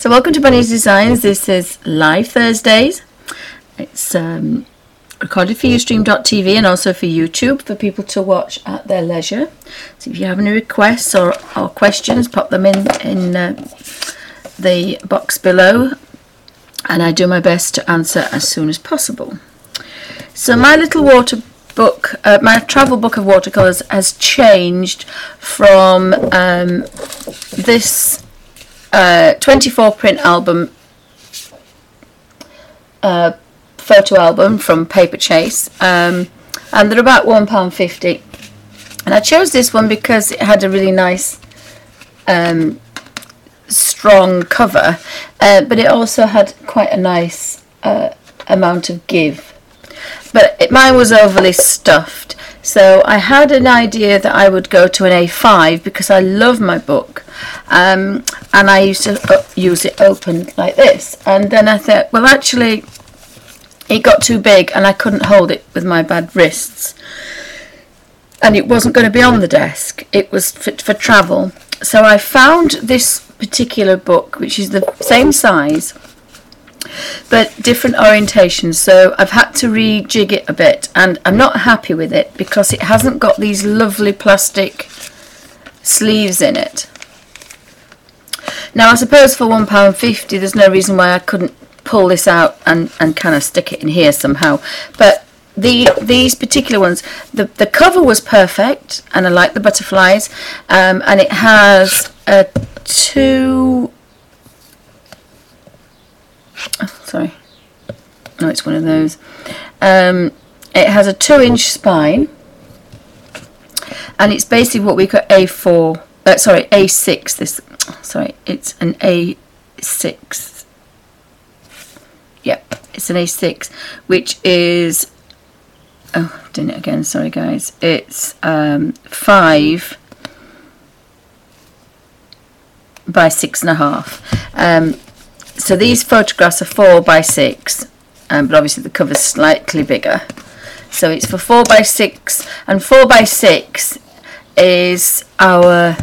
So welcome to Bunny's Designs. This is live Thursdays. It's recorded for Ustream.tv and also for YouTube for people to watch at their leisure. So if you have any requests or questions, pop them in the box below, and I do my best to answer as soon as possible. So my little water book, my travel book of watercolours has changed from this 24 print album, photo album from Paperchase, and they're about £1.50, and I chose this one because it had a really nice strong cover, but it also had quite a nice amount of give, but mine was overly stuffed. So I had an idea that I would go to an A5 because I love my book, and I used to use it open like this, and then I thought, well, actually it got too big and I couldn't hold it with my bad wrists, and it wasn't going to be on the desk, it was fit for travel. So I found this particular book, which is the same size but different orientations, so I've had to rejig it a bit, and I'm not happy with it because it hasn't got these lovely plastic sleeves in it. Now I suppose for £1.50 there's no reason why I couldn't pull this out and kind of stick it in here somehow, but these particular ones, the cover was perfect and I like the butterflies, and it has a it's one of those. It has a 2-inch spine, and it's basically what we call A4. A6. It's an A6. Yep, it's an A6, which is. Oh, I've done it again. Sorry, guys. It's 5 by 6.5. So these photographs are 4 by 6, but obviously the cover's slightly bigger. So it's for 4 by 6, and 4 by 6 is our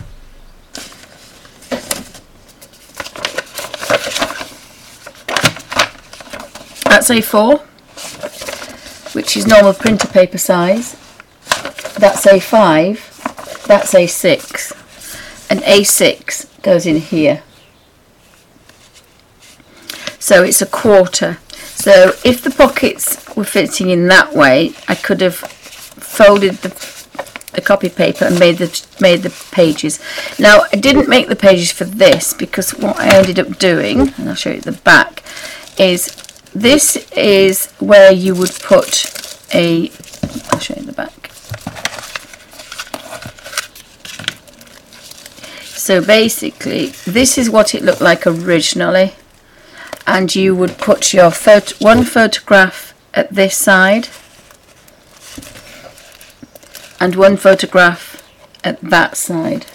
that's A4, which is normal printer paper size. That's A5, that's A6, and A6 goes in here. So it's a quarter. So if the pockets were fitting in that way, I could have folded the copy paper and made the pages. Now I didn't make the pages for this because what I ended up doing, and I'll show you the back, is this is where you would put I'll show you the back. So basically this is what it looked like originally, and you would put your one photograph at this side and one photograph at that side.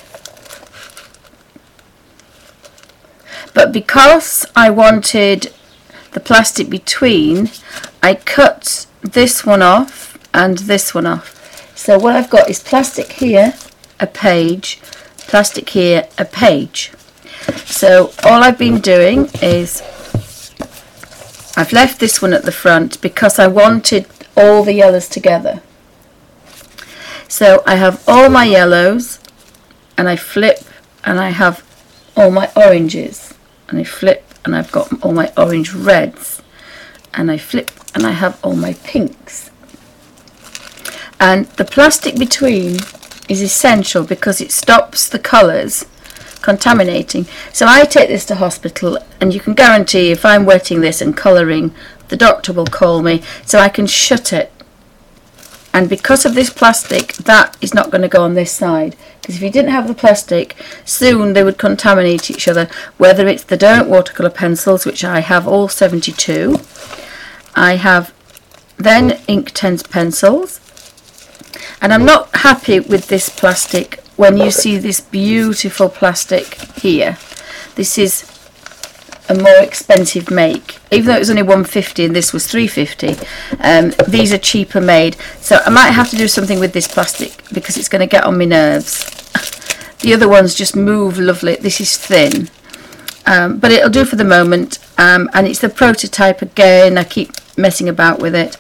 But because I wanted the plastic between, I cut this one off and this one off. So what I've got is plastic here, a page, plastic here, a page. So all I've been doing is I've left this one at the front because I wanted all the yellows together. So I have all my yellows, and I flip, and I have all my oranges, and I flip, and I've got all my orange reds, and I flip, and I have all my pinks. And the plastic between is essential because it stops the colours contaminating. So I take this to hospital, and you can guarantee if I'm wetting this and colouring, the doctor will call me, so I can shut it. And because of this plastic, that is not going to go on this side, because if you didn't have the plastic, soon they would contaminate each other, whether it's the Derwent watercolour pencils, which I have all 72. I have then Inktense pencils, and I'm not happy with this plastic. When you see this beautiful plastic here, this is a more expensive make, even though it was only £1.50 and this was £3.50. These are cheaper made, so I might have to do something with this plastic because it's going to get on my nerves. The other ones just move lovely. This is thin, but it'll do for the moment, and it's the prototype again. I keep messing about with it.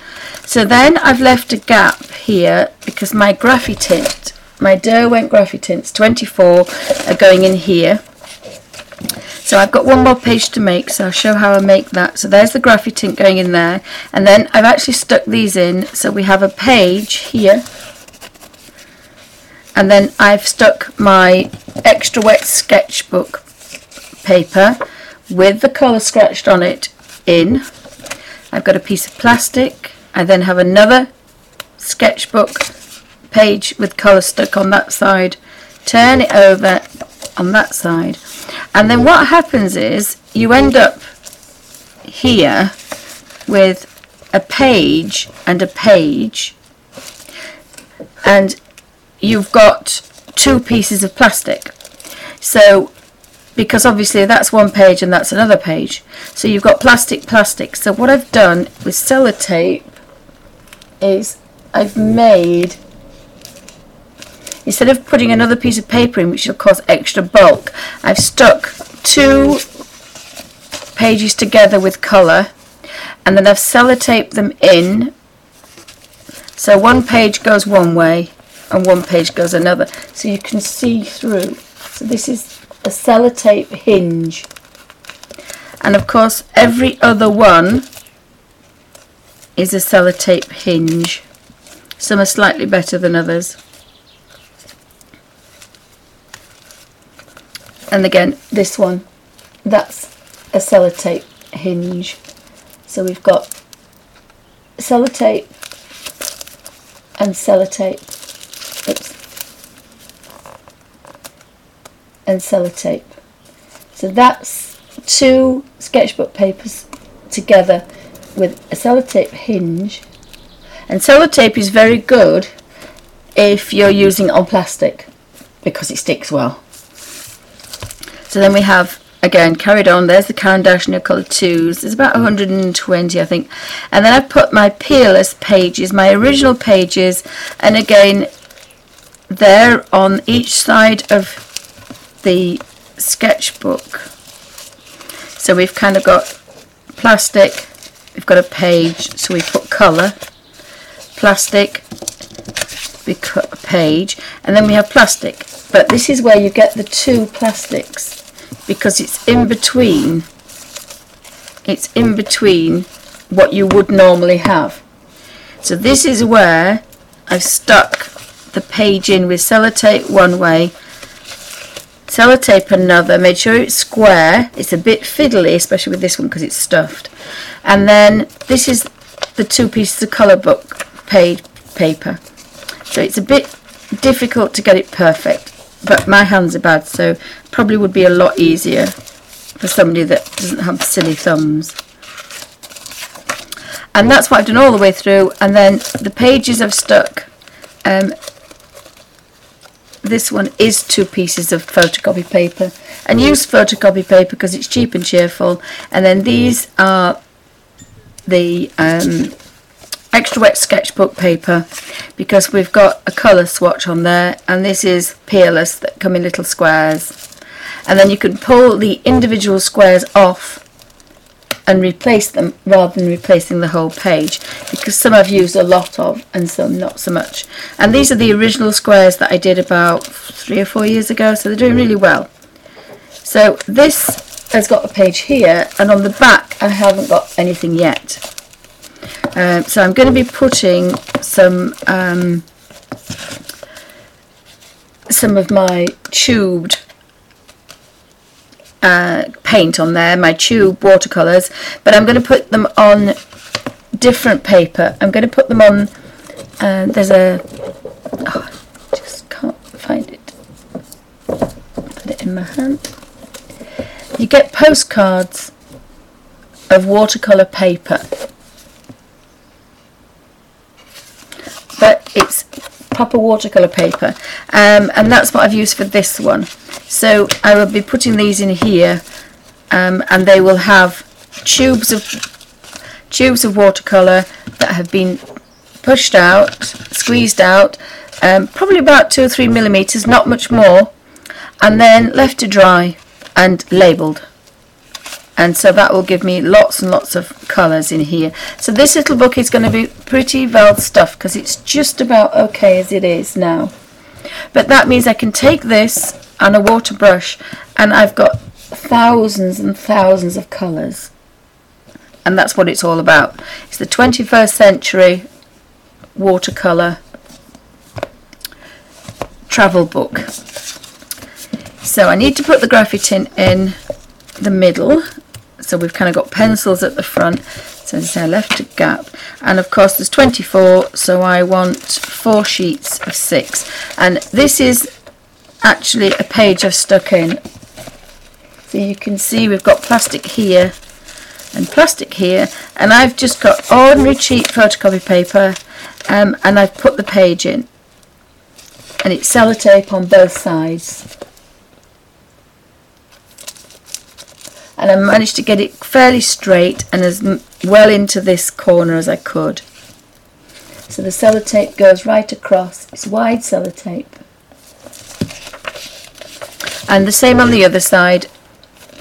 So then I've left a gap here because my Graphitint, my Derwent Graphitints 24 are going in here. So I've got one more page to make, so I'll show how I make that. So there's the Graphitint going in there, and then I've actually stuck these in, so we have a page here, and then I've stuck my extra wet sketchbook paper with the colour scratched on it in. I've got a piece of plastic. I then have another sketchbook page with colour stuck on that side, turn it over on that side, and then what happens is you end up here with a page and a page, and you've got two pieces of plastic. So because obviously that's one page and that's another page, so you've got plastic. So what I've done with sellotape is I've made, instead of putting another piece of paper in which will cause extra bulk, I've stuck two pages together with colour, and then I've sellotaped them in, so one page goes one way and one page goes another, so you can see through. So this is a sellotape hinge, and of course every other one is a sellotape hinge. Some are slightly better than others. And again, this one, that's a sellotape hinge. So we've got sellotape and sellotape. Oops. And sellotape. So that's two sketchbook papers together with a sellotape hinge. And sellotape is very good if you're using it on plastic because it sticks well. So then we have, again, carried on, there's the Caran d'Ache colour 2s, there's about 120 I think, and then I've put my peerless pages, my original pages, and again they're on each side of the sketchbook. So we've kind of got plastic, we've got a page, so we put colour, plastic, we cut a page, and then we have plastic. But this is where you get the two plastics, because it's in between what you would normally have. So this is where I've stuck the page in with sellotape one way, sellotape another, made sure it's square. It's a bit fiddly, especially with this one because it's stuffed. And then this is the two pieces of colour book page paper. So it's a bit difficult to get it perfect, but my hands are bad, so probably would be a lot easier for somebody that doesn't have silly thumbs. And that's what I've done all the way through. And then the pages I've stuck, this one is two pieces of photocopy paper, and use photocopy paper because it's cheap and cheerful. And then these are the extra wet sketchbook paper, because we've got a colour swatch on there, and this is peerless that come in little squares. And then you can pull the individual squares off and replace them rather than replacing the whole page, because some I've used a lot of and some not so much. And these are the original squares that I did about 3 or 4 years ago, so they're doing really well. So this has got a page here, and on the back I haven't got anything yet. So I'm going to be putting some of my tubed paint on there, my tube watercolours, but I'm going to put them on different paper. I'm going to put them on, there's a, oh, I just can't find it, put it in my hand. You get postcards of watercolour paper, but it's proper watercolour paper, and that's what I've used for this one. So I will be putting these in here, and they will have tubes of watercolour that have been pushed out, squeezed out, probably about 2 or 3 millimeters, not much more, and then left to dry and labelled. and so that will give me lots and lots of colours in here. So this little book is going to be pretty well stuffed because it's just about okay as it is now. But that means I can take this and a water brush and I've got thousands and thousands of colours, and that's what it's all about. It's the 21st century watercolour travel book. So I need to put the graphitin in the middle, so we've kind of got pencils at the front. So as I say, I left a gap, and of course there's 24, so I want 4 sheets of 6, and this is actually a page I've stuck in. So you can see we've got plastic here and plastic here, and I've just got ordinary cheap photocopy paper, and I've put the page in, and it's sellotape on both sides, and I managed to get it fairly straight and as well into this corner as I could. So the sellotape goes right across. It's wide sellotape, and the same on the other side,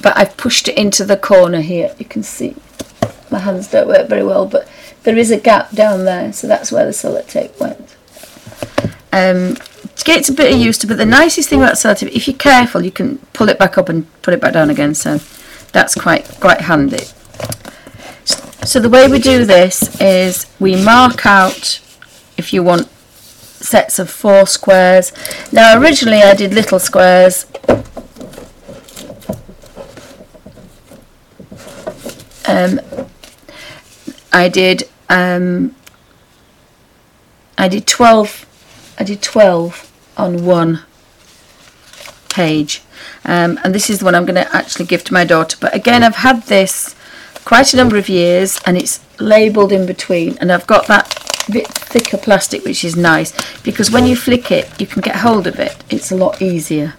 but I've pushed it into the corner here. You can see my hands don't work very well, but there is a gap down there, so that's where the sellotape went. To get a bit of use to, but the nicest thing about sellotape, if you're careful, you can pull it back up and put it back down again, so that's quite handy. So the way we do this is we mark out, if you want, sets of 4 squares. Now originally I did little squares, I did 12 on one page, and this is the one I'm going to actually give to my daughter. But again, I've had this quite a number of years, and it's labelled in between, and I've got that bit thicker plastic, which is nice because when you flick it you can get hold of it. It's a lot easier.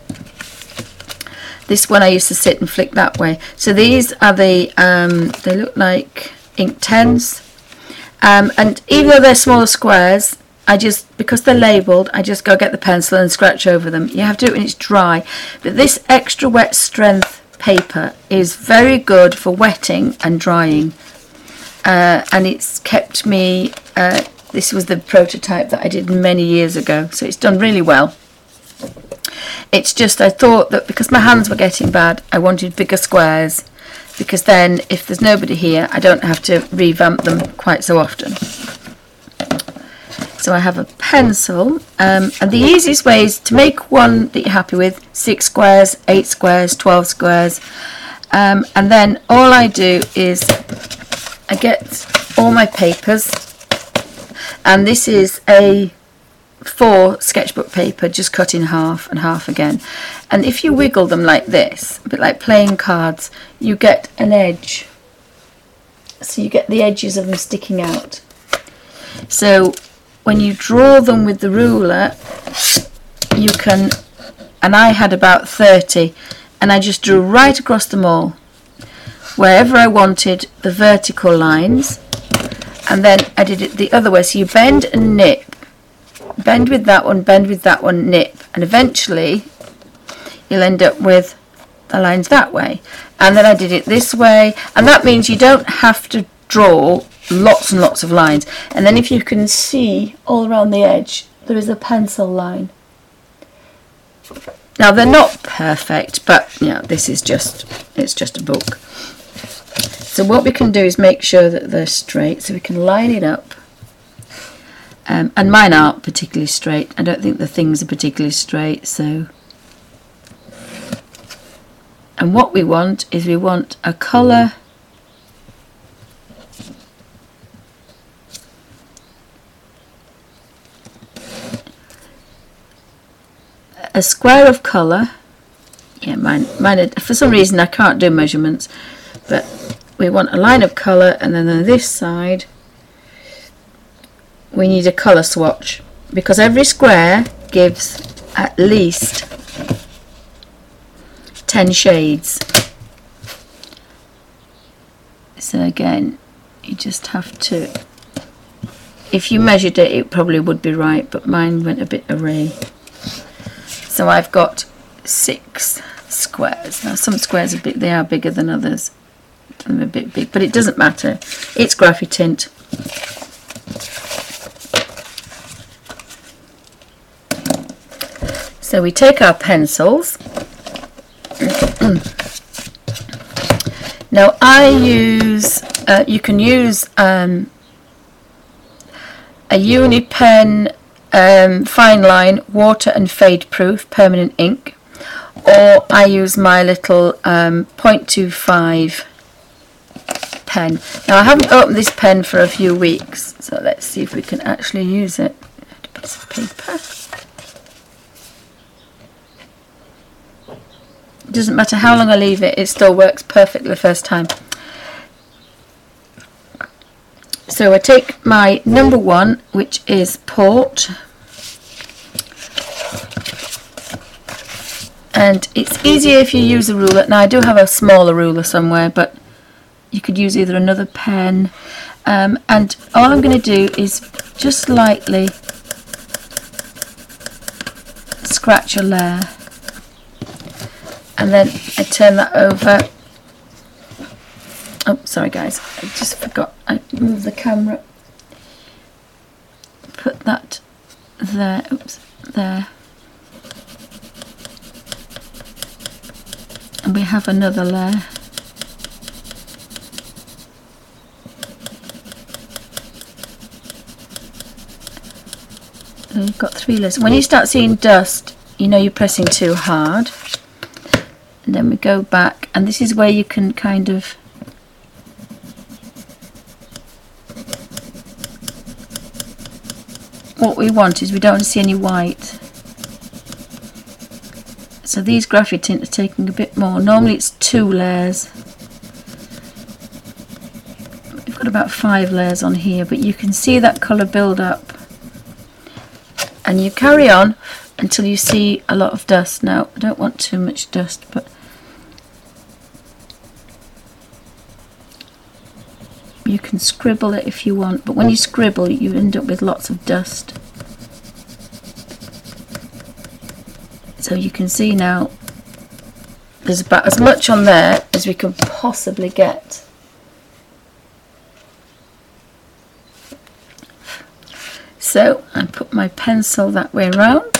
This one I used to sit and flick that way. So these are the they look like ink 10s, and even though they're smaller squares, because they're labelled, I just go get the pencil and scratch over them. You have to do it when it's dry, but this extra wet strength paper is very good for wetting and drying, and it's kept me, this was the prototype that I did many years ago, so it's done really well. It's just I thought that because my hands were getting bad, I wanted bigger squares, because then if there's nobody here I don't have to revamp them quite so often. So I have a pencil, and the easiest way is to make one that you're happy with, 6 squares, 8 squares, 12 squares, and then all I do is I get all my papers, and this is a 4 sketchbook paper just cut in half and half again, and if you wiggle them like this, a bit like playing cards, you get an edge, so you get the edges of them sticking out. So when you draw them with the ruler, you can, and I had about 30, and I just drew right across them all wherever I wanted the vertical lines, and then I did it the other way. So you bend and nip, bend with that one, bend with that one, nip, and eventually you'll end up with the lines that way. And then I did it this way, and that means you don't have to draw lots and lots of lines. And then if you can see all around the edge, there is a pencil line. Now they're not perfect, but you know, this is it's just a book. So what we can do is make sure that they're straight, so we can line it up. And mine aren't particularly straight. I don't think the things are particularly straight, so. And what we want is we want a colour a square of colour. Yeah, mine for some reason I can't do measurements, but we want a line of colour, and then on this side we need a colour swatch, because every square gives at least 10 shades. So again, you just have to, if you measured it, it probably would be right, but mine went a bit awry. So I've got 6 squares. Now some squares they are bigger than others. I'm a bit big, but it doesn't matter. It's Graphitint. So we take our pencils. Now I use, you can use a Unipen fine line water and fade proof permanent ink, or I use my little 0.25 pen. Now I haven't opened this pen for a few weeks, so let's see if we can actually use it. A piece of paper. It doesn't matter how long I leave it, it still works perfectly the first time. So I take my number 1, which is Port, and it's easier if you use a ruler. Now I do have a smaller ruler somewhere, but you could use either another pen, and all I'm going to do is just lightly scratch a layer, and then I turn that over. Oh, sorry guys, I just forgot, I moved the camera. Put that there, oops, there. And we have another layer. And you've got 3 layers. When you start seeing dust, you know you're pressing too hard. And then we go back, and this is where you can kind of what we want is we don't want to see any white. So these Graphitint are taking a bit more. Normally it's 2 layers. We've got about 5 layers on here, but you can see that colour build up. And you carry on until you see a lot of dust. Now, I don't want too much dust, but you can scribble it if you want, but when you scribble you end up with lots of dust. So you can see now there's about as much on there as we can possibly get. So I put my pencil that way around.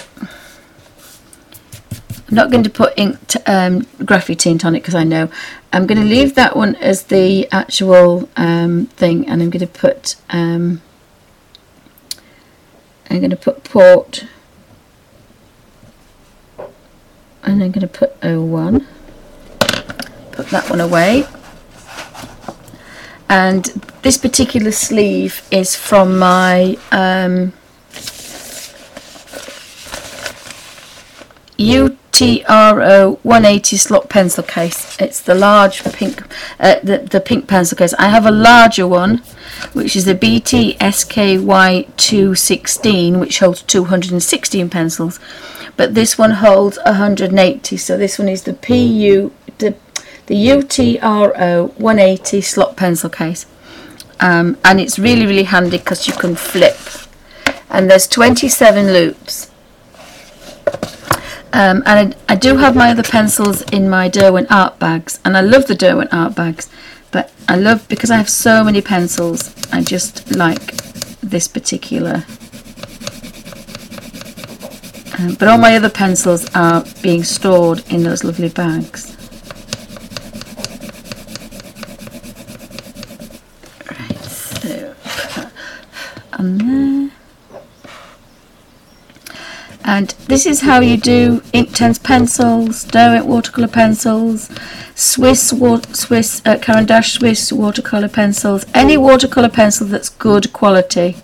I'm not going to put ink Graphitint on it because I know. I'm going to leave that one as the actual thing, and I'm going to put Port, and I'm going to put 01. Put that one away. And this particular sleeve is from my UTRO 180 slot pencil case. It's the large pink, the pink pencil case. I have a larger one, which is the BT SKY 216, which holds 216 pencils, but this one holds 180. So this one is the the UTRO 180 slot pencil case, and it's really handy because you can flip, and there's 27 loops. And I do have my other pencils in my Derwent art bags, and I love the Derwent art bags, but because I have so many pencils, I just like this particular. But all my other pencils are being stored in those lovely bags. Right, so on there. And this is how you do Inktense pencils, Derwent watercolour pencils, Caran d'Ache Swiss watercolour pencils, any watercolour pencil that's good quality.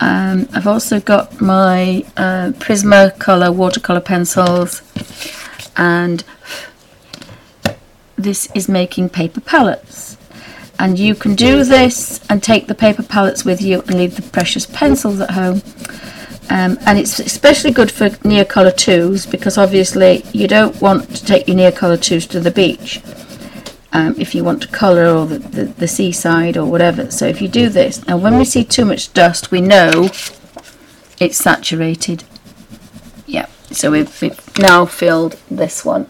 I've also got my Prismacolor watercolour pencils, and this is making paper palettes. And you can do this and take the paper palettes with you and leave the precious pencils at home. And it's especially good for Neocolor 2s, because obviously you don't want to take your Neocolor 2s to the beach if you want to colour, or the seaside or whatever. So if you do this, now when we see too much dust, we know it's saturated. Yeah, so we've now filled this one.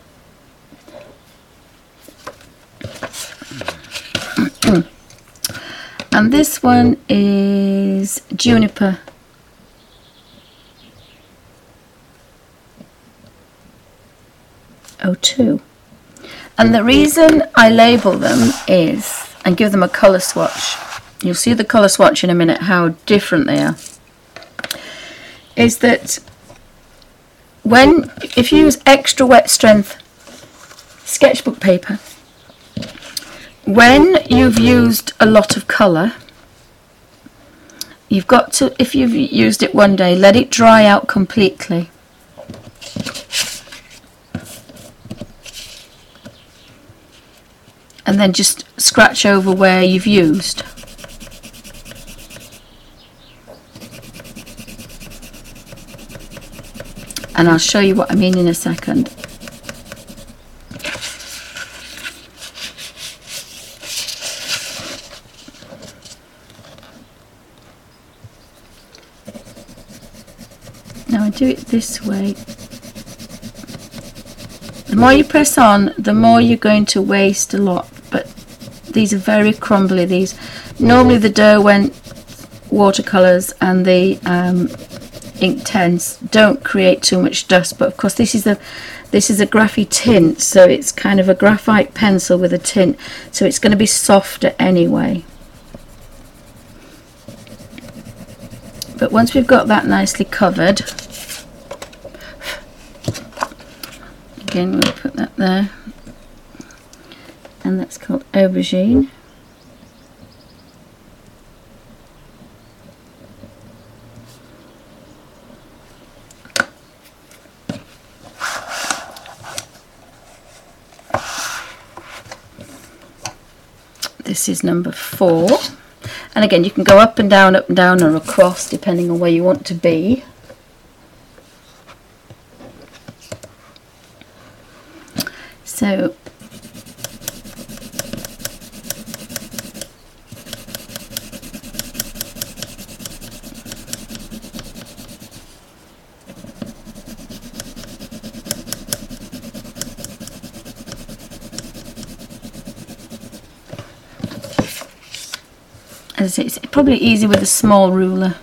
And this one is Juniper. '02. And the reason I label them is, and give them a colour swatch, you'll see the colour swatch in a minute how different they are, is that if you use extra wet strength sketchbook paper, when you've used a lot of colour, you've got to, if you've used it one day, let it dry out completely. And then just scratch over where you've used. And I'll show you what I mean in a second. Now I do it this way. The more you press on, the more you're going to waste a lot, but these are very crumbly. These, normally the Derwent watercolours and the Inktense don't create too much dust, but of course this is a graphy tint, so it's kind of a graphite pencil with a tint, so it's going to be softer anyway. But once we've got that nicely covered, again we'll put that there, and that's called Aubergine. This is number 4, and again you can go up and down, or across, depending on where you want to be. So as I say, it's probably easy with a small ruler.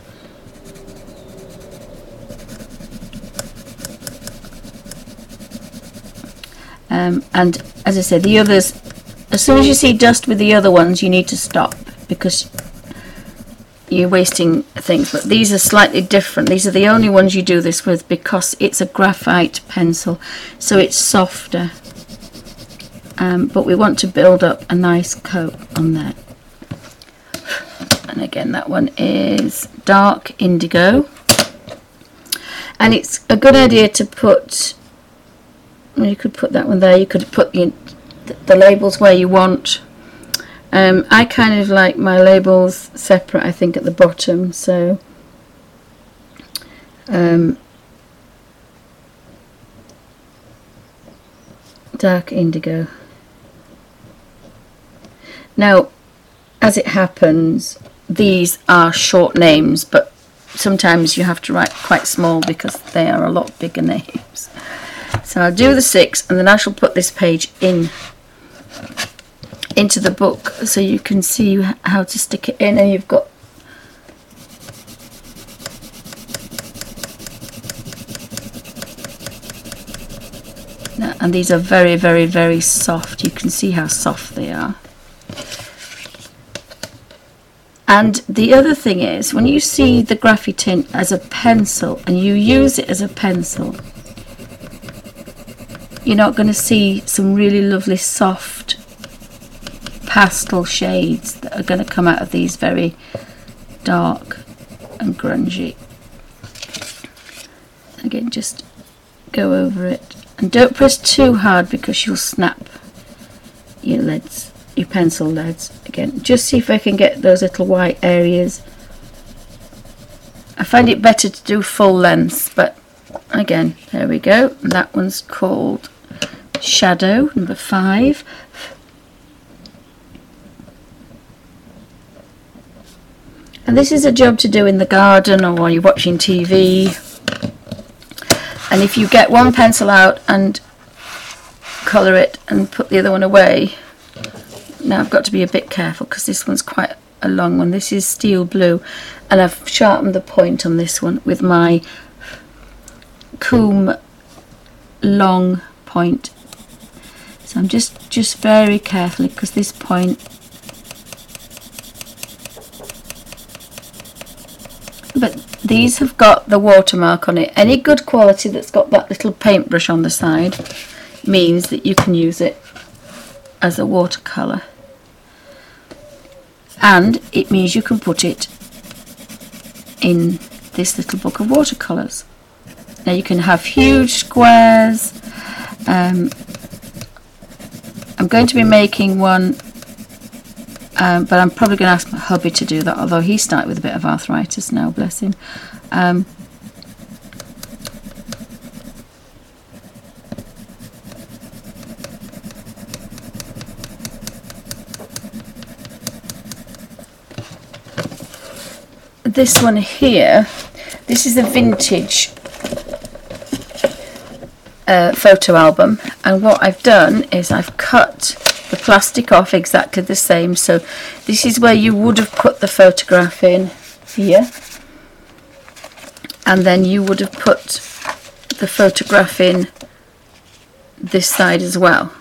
And as I said, the others, as soon as you see dust with the other ones, you need to stop, because you're wasting things. But these are slightly different. These are the only ones you do this with, because it's a graphite pencil, so it's softer. But we want to build up a nice coat on there. And again, that one is dark indigo, and it's a good idea to put, you could put that one there, you could put the labels where you want. I kind of like my labels separate, I think, at the bottom, so dark indigo. Now, as it happens, these are short names, but sometimes you have to write quite small because they are a lot bigger names. So I'll do the 6, and then I shall put this page into the book so you can see how to stick it in. And you've got and these are very, very, very soft. You can see how soft they are. And the other thing is, when you see the graphy tint as a pencil and you use it as a pencil, you're not going to see some really lovely soft pastel shades that are going to come out of these very dark and grungy. Again, just go over it, and don't press too hard because you'll snap your leads, your pencil leads. Again, just see if I can get those little white areas. I find it better to do full length, but again, there we go. That one's called Shadow, number 5. And this is a job to do in the garden or while you're watching TV. And if you get one pencil out and colour it and put the other one away, Now I've got to be a bit careful because this one's quite a long one. This is steel blue, and I've sharpened the point on this one with my comb long point. So I'm just very carefully, because this point, but these have got the watermark on it. Any good quality that's got that little paintbrush on the side means that you can use it as a watercolour, and it means you can put it in this little book of watercolours. Now you can have huge squares. I'm going to be making one, but I'm probably going to ask my hubby to do that, although he started with a bit of arthritis now, bless him. This one here, this is a vintage photo album, and what I've done is I've cut the plastic off exactly the same. So this is where you would have put the photograph in here, and then you would have put the photograph in this side as well.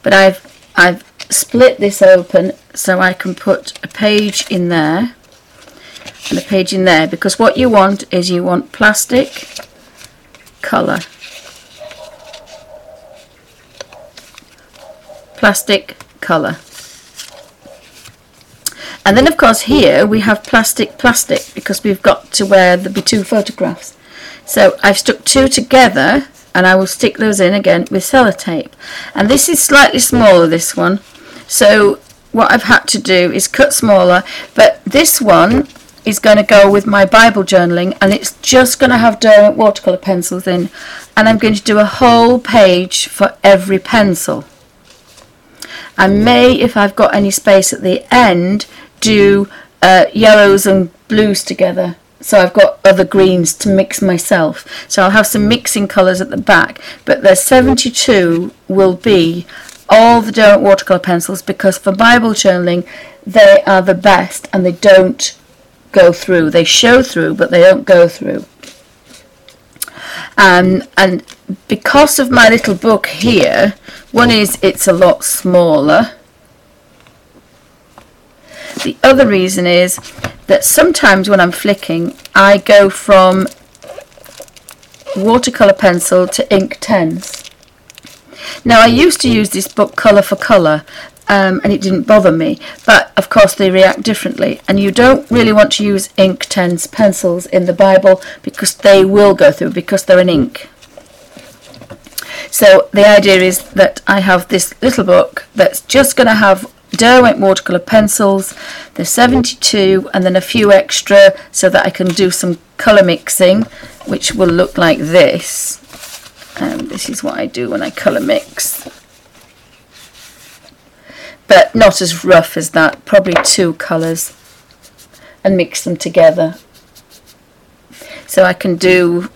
But I've split this open so I can put a page in there and a page in there, because what you want is you want plastic, colour, plastic, colour. And then of course here we have plastic, because we've got to where there'll be two photographs. So I've stuck two together, and I will stick those in again with sellotape. And this is slightly smaller, this one, so what I've had to do is cut smaller, but this one is going to go with my Bible journaling, and it's just going to have Derwent watercolour pencils in, and I'm going to do a whole page for every pencil. I may, if I've got any space at the end, do yellows and blues together, so I've got other greens to mix myself. So I'll have some mixing colours at the back, but the 72 will be all the Derwent watercolour pencils, because for Bible journaling they are the best, and they don't go through. They show through, but they don't go through. And because of my little book here, one is it's a lot smaller. The other reason is that sometimes when I'm flicking, I go from watercolour pencil to ink 10s. Now I used to use this book colour for colour, and it didn't bother me, but of course they react differently, and you don't really want to use ink 10s pencils in the Bible, because they will go through, because they're an ink. So the idea is that I have this little book that's just going to have Derwent watercolour pencils, the 72, and then a few extra so that I can do some colour mixing, which will look like this. This is what I do when I colour mix, but not as rough as that, probably two colours and mix them together. So I can do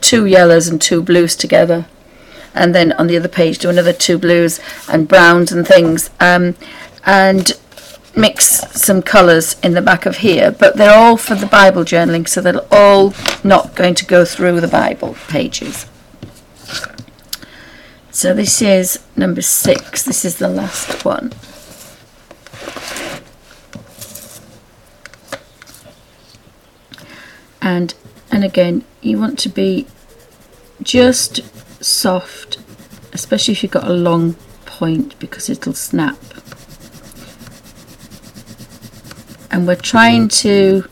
two yellows and two blues together, and then on the other page do another two blues and browns and things, and mix some colours in the back of here. But they're all for the Bible journaling, so they're all not going to go through the Bible pages. So this is number 6. This is the last one. And again, you want to be just soft, especially if you've got a long point, because it'll snap. And we're trying to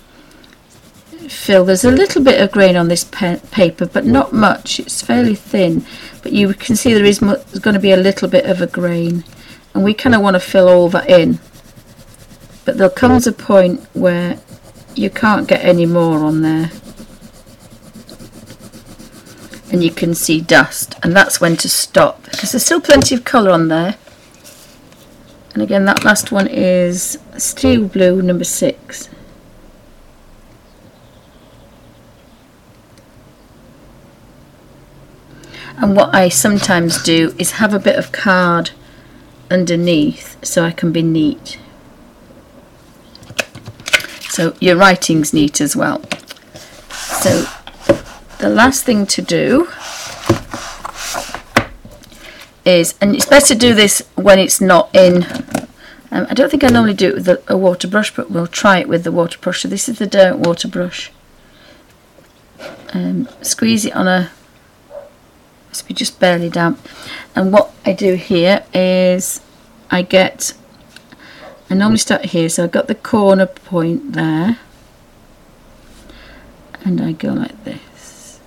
fill, there's a little bit of grain on this paper, but not much, it's fairly thin, but you can see there's going to be a little bit of a grain, and we kind of want to fill all that in. But there comes a point where you can't get any more on there, and you can see dust, and that's when to stop, because there's still plenty of colour on there. And again, that last one is steel blue, number 6. And what I sometimes do is have a bit of card underneath so I can be neat. So your writing's neat as well. So the last thing to do is, and it's best to do this when it's not in, I don't think I normally do it with a water brush, but we'll try it with the water brush. So this is the Derwent water brush. Squeeze it on a, must be just barely damp. And what I do here is I normally start here, so I've got the corner point there, and I go like this.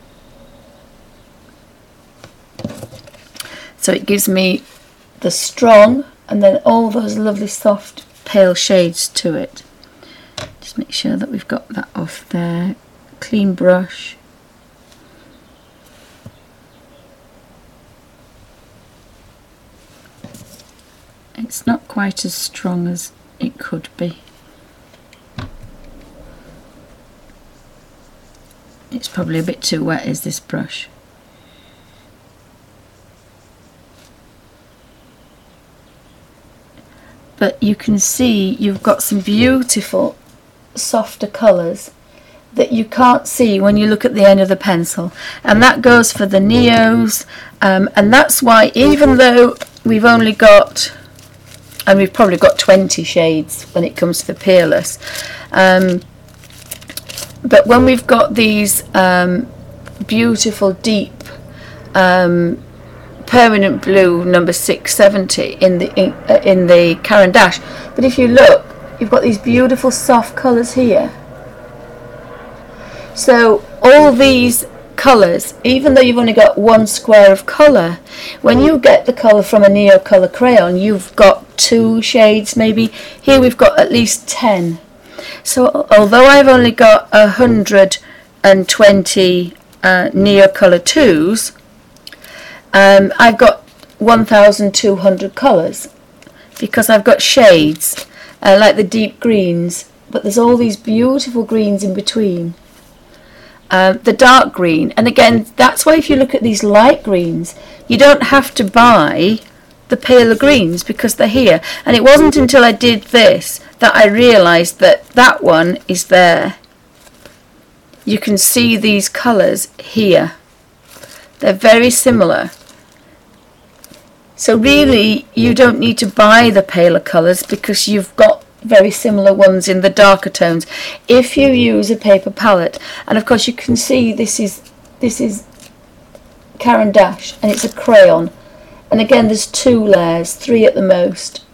So it gives me the strong and then all those lovely soft pale shades to it. Just make sure that we've got that off there. Clean brush. It's not quite as strong as it could be. It's probably a bit too wet, is this brush? But you can see you've got some beautiful softer colours that you can't see when you look at the end of the pencil, and that goes for the Neos, and that's why, even though we've only got, and we've probably got 20 shades when it comes to the Peerless, but when we've got these beautiful deep permanent blue number 670 in the Caran d'Ache, but if you look, you've got these beautiful soft colours here. So all these colours, even though you've only got one square of colour, when you get the colour from a Neo Colour crayon, you've got 2 shades maybe. Here we've got at least 10. So although I've only got 120 Neo Colour 2s, I've got 1,200 colours, because I've got shades like the deep greens, but there's all these beautiful greens in between. The dark green, and again, that's why if you look at these light greens, you don't have to buy the paler greens because they're here. And it wasn't until I did this that I realised that that one is there. You can see these colours here. They're very similar. So really, you don't need to buy the paler colours because you've got very similar ones in the darker tones if you use a paper palette. And of course you can see this is Caran d'Ache, and it's a crayon, and again there's 2 layers, 3 at the most.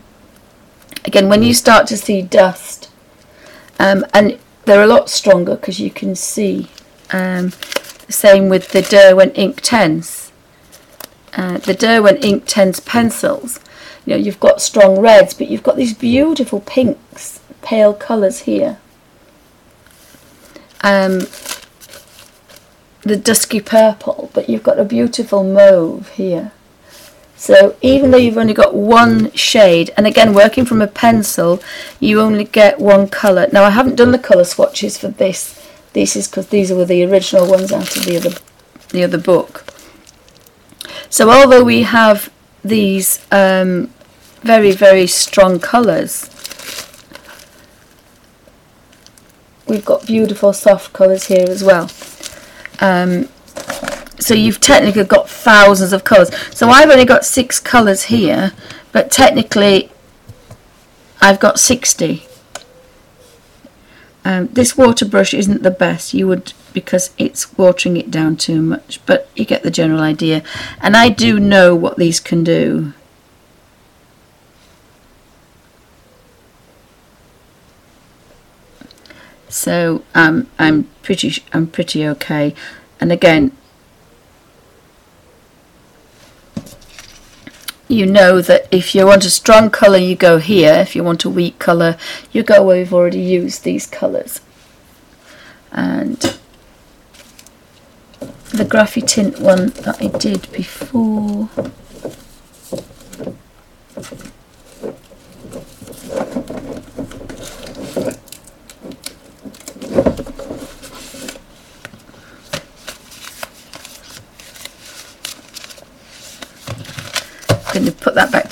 Again, when you start to see dust, and they're a lot stronger because you can see, same with the Derwent Ink 10s. The Derwent Ink 10s pencils, you know, you've got strong reds, but you've got these beautiful pinks, pale colours here. The dusky purple, but you've got a beautiful mauve here. So even though you've only got one shade, and again working from a pencil, you only get one colour. Now I haven't done the colour swatches for this. This is because these were the original ones out of the other book. So although we have these very, very strong colours, we've got beautiful soft colours here as well. So you've technically got thousands of colours. So I've only got 6 colours here, but technically I've got 60. This water brush isn't the best, because it's watering it down too much, but you get the general idea. And I do know what these can do. So I'm pretty okay. And again, you know that if you want a strong colour, you go here. If you want a weak colour, you go where we've already used these colours. And the Graphitint one that I did before,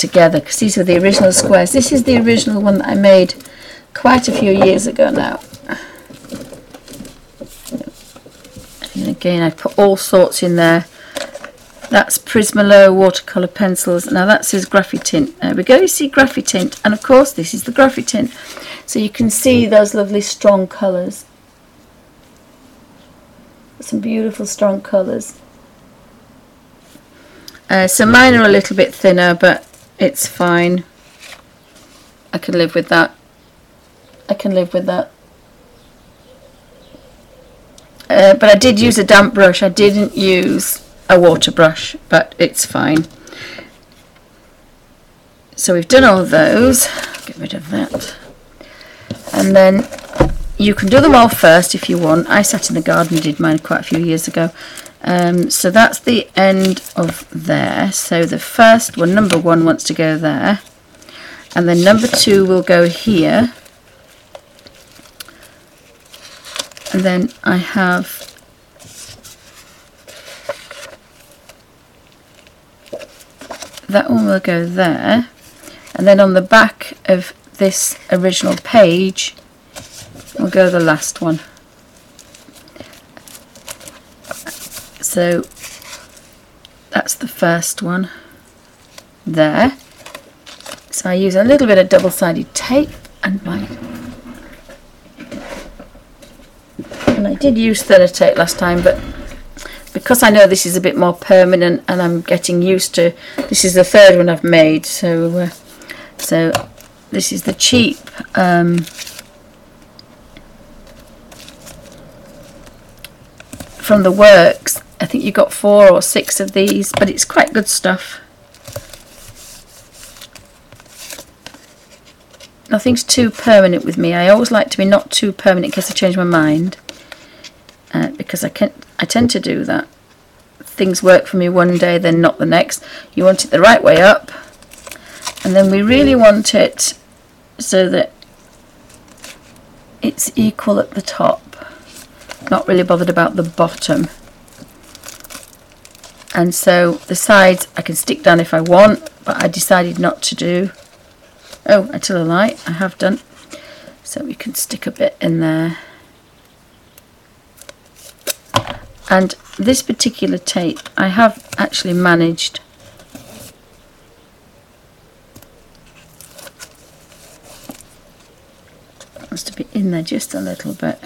together, because these are the original squares. This is the original one that I made quite a few years ago now. And again, I put all sorts in there. That's Prismalo watercolour pencils. Now that says Graphitint. There we go, you see Graphitint. And of course this is the Graphitint. So you can see those lovely strong colours. Some beautiful strong colours. So mine are a little bit thinner, but it's fine. I can live with that. I can live with that. But I did use a damp brush. I didn't use a water brush, but it's fine. So we've done all those. Get rid of that. And then you can do them all first if you want. I sat in the garden and did mine quite a few years ago. So that's the end of there. So the first one, number 1, wants to go there. And then number 2 will go here. And then I have that one will go there. And then on the back of this original page will go the last one. So that's the first one there. So I use a little bit of double-sided tape and I did use thinner tape last time, but because I know this is a bit more permanent and I'm getting used to, this is the third one I've made, so this is the cheap from the Works. I think you got 4 or 6 of these, but it's quite good stuff. Nothing's too permanent with me. I always like to be not too permanent in case I change my mind, because I tend to do that. Things work for me one day, then not the next. You want it the right way up, and then we really want it so that it's equal at the top. Not really bothered about the bottom. And so the sides I can stick down if I want, but I decided not to do. Oh, I tell a lie, I have done. So we can stick a bit in there. And this particular tape I have actually managed wants to be in there just a little bit.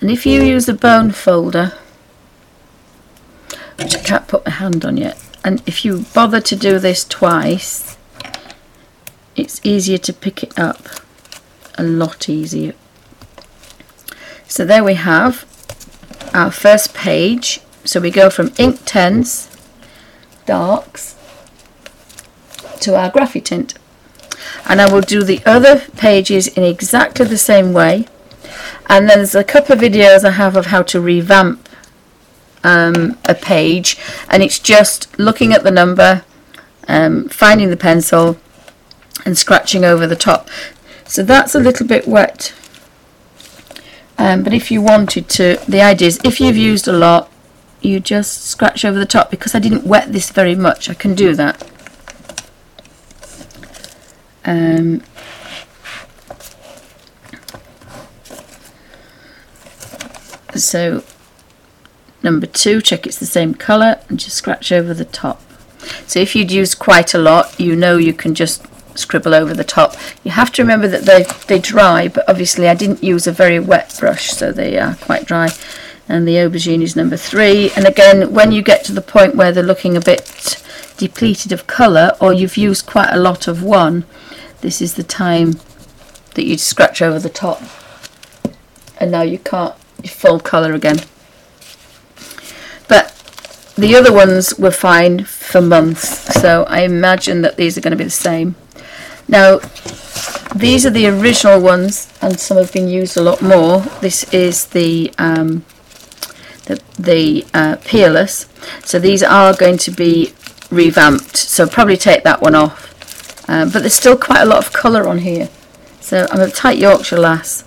And if you use a bone folder, which I can't put my hand on yet, and if you bother to do this twice, it's easier to pick it up, a lot easier. So there we have our first page. So we go from Inktense darks to our Graphitint, and I will do the other pages in exactly the same way. And then there's a couple of videos I have of how to revamp a page, and it's just looking at the number, finding the pencil and scratching over the top. So that's a little bit wet, but if you wanted to, the idea is if you've used a lot, you just scratch over the top. Because I didn't wet this very much, I can do that. So number 2, check it's the same colour and just scratch over the top. So if you'd used quite a lot, you know you can just scribble over the top. You have to remember that they dry, but obviously I didn't use a very wet brush, so they are quite dry. And the aubergine is number 3. And again, when you get to the point where they're looking a bit depleted of colour, or you've used quite a lot of one, this is the time that you scratch over the top. And now you can't full colour again. But the other ones were fine for months, so I imagine that these are going to be the same. Now these are the original ones, and some have been used a lot more. This is the Peerless, so these are going to be revamped, so probably take that one off, but there's still quite a lot of colour on here, So I'm a tight Yorkshire lass,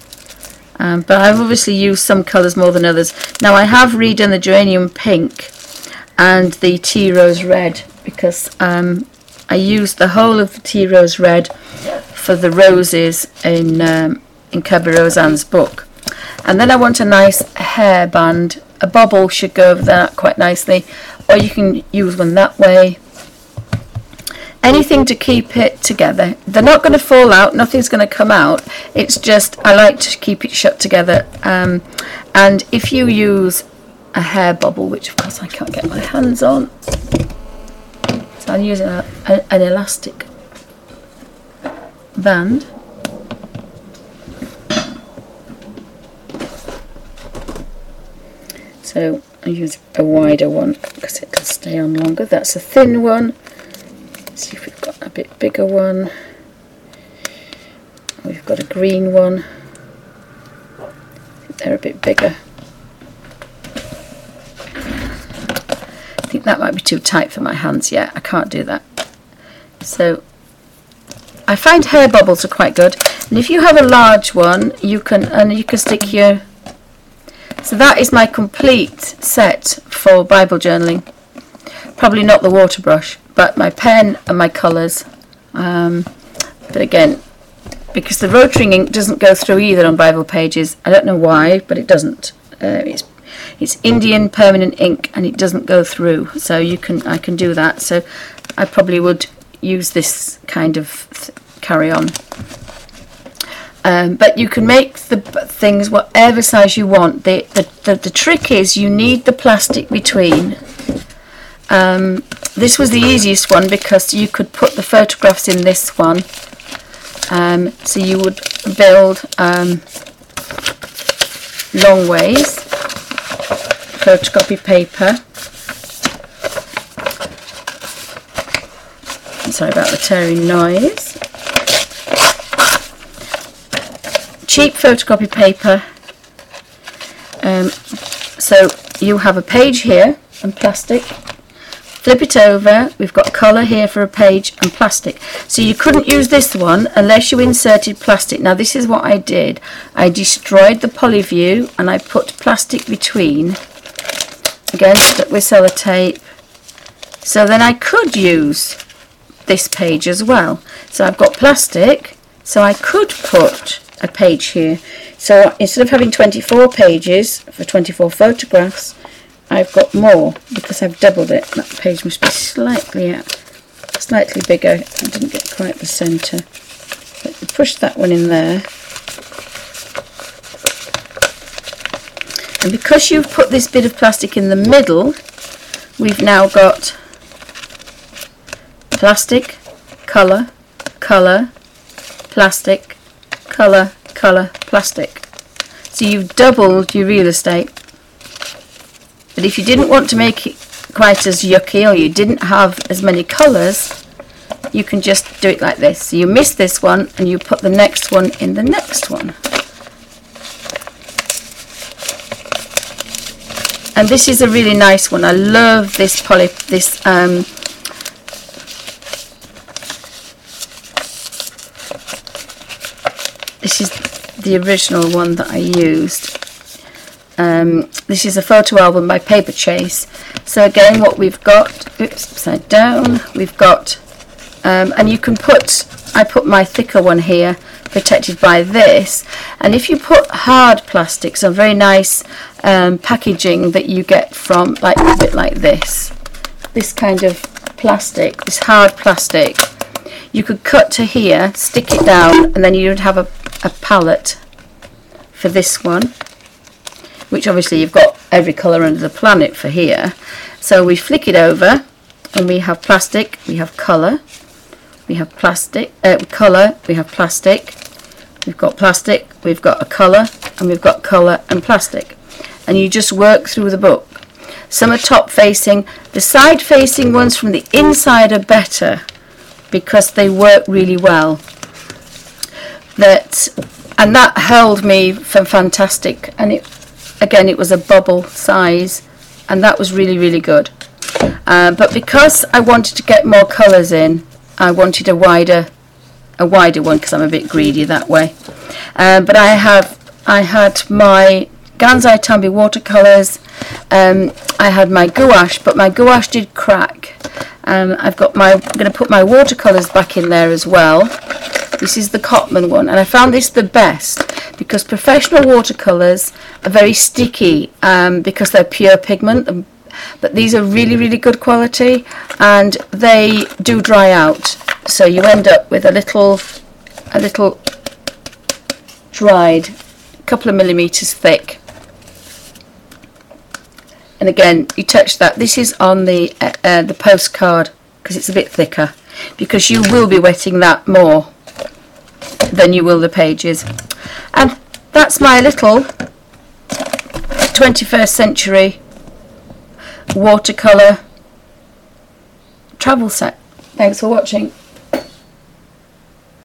but I've obviously used some colours more than others. Now I have redone the geranium pink and the tea rose red, because I used the whole of the tea rose red for the roses in Kerber Roseanne's book. And then I want a nice hairband. A bobble should go over that quite nicely, or you can use one that way. Anything to keep it together. They're not going to fall out, nothing's going to come out. It's just I like to keep it shut together. And if you use a hair bubble, which of course I can't get my hands on, so I'm using an elastic band. So I use a wider one because it can stay on longer. That's a thin one. Let's see if we've got a bit bigger one. We've got a green one. I think they're a bit bigger. I think that might be too tight for my hands. Yeah, I can't do that. So I find hair bubbles are quite good. And if you have a large one, you can stick your... So that is my complete set for Bible journaling. Probably not the water brush, but my pen and my colours. But again, because the rotary ink doesn't go through either on Bible pages. I don't know why, but it doesn't. It's Indian permanent ink and it doesn't go through. So I can do that. So I probably would use this kind of carry on. But you can make the things whatever size you want. The trick is you need the plastic between. This was the easiest one because you could put the photographs in this one. So you would build long ways, photocopy paper. Sorry about the tearing noise. Cheap photocopy paper. So you have a page here and plastic. Flip it over. We've got colour here for a page and plastic. So you couldn't use this one unless you inserted plastic. Now this is what I did. I destroyed the Polyview and I put plastic between. Again, stuck with sellotape. So then I could use this page as well. So I've got plastic, so I could put a page here. So instead of having 24 pages for 24 photographs, I've got more because I've doubled it. That page must be slightly bigger. I didn't get quite the centre. But push that one in there. And because you've put this bit of plastic in the middle, we've now got plastic, colour, colour, plastic, colour, colour, plastic. So you've doubled your real estate. But if you didn't want to make it quite as yucky, or you didn't have as many colours, you can just do it like this. So you miss this one and you put the next one in the next one. And this is a really nice one. I love this this is the original one that I used. This is a photo album by Paperchase. So again, what we've got, oops, upside down, we've got, and you can put, I put my thicker one here, protected by this. And if you put hard plastic, so very nice packaging that you get from, like a bit like this kind of plastic, this hard plastic, you could cut to here, stick it down, and then you would have a palette for this one, which obviously you've got every colour under the planet for here. So we flick it over and we have plastic, we have colour, we have plastic, colour, we have plastic, we've got plastic, we've got a colour, and we've got colour and plastic. And you just work through the book. Some are top facing. The side facing ones from the inside are better because they work really well. And that held me fantastic, and it was a bubble size, and that was really, really good. But because I wanted to get more colours in, I wanted a wider a wider one because I'm a bit greedy that way. But I had my Gansai Tambi watercolours. I had my gouache, but my gouache did crack. I'm going to put my watercolours back in there as well. This is the Cotman one, and I found this the best because professional watercolours are very sticky because they're pure pigment, but these are really, really good quality, and they do dry out, so you end up with a little dried, a couple of millimetres thick. And again, you touch that. This is on the postcard because it's a bit thicker, because you will be wetting that more than you will the pages. And that's my little 21st century watercolour travel set. Thanks for watching.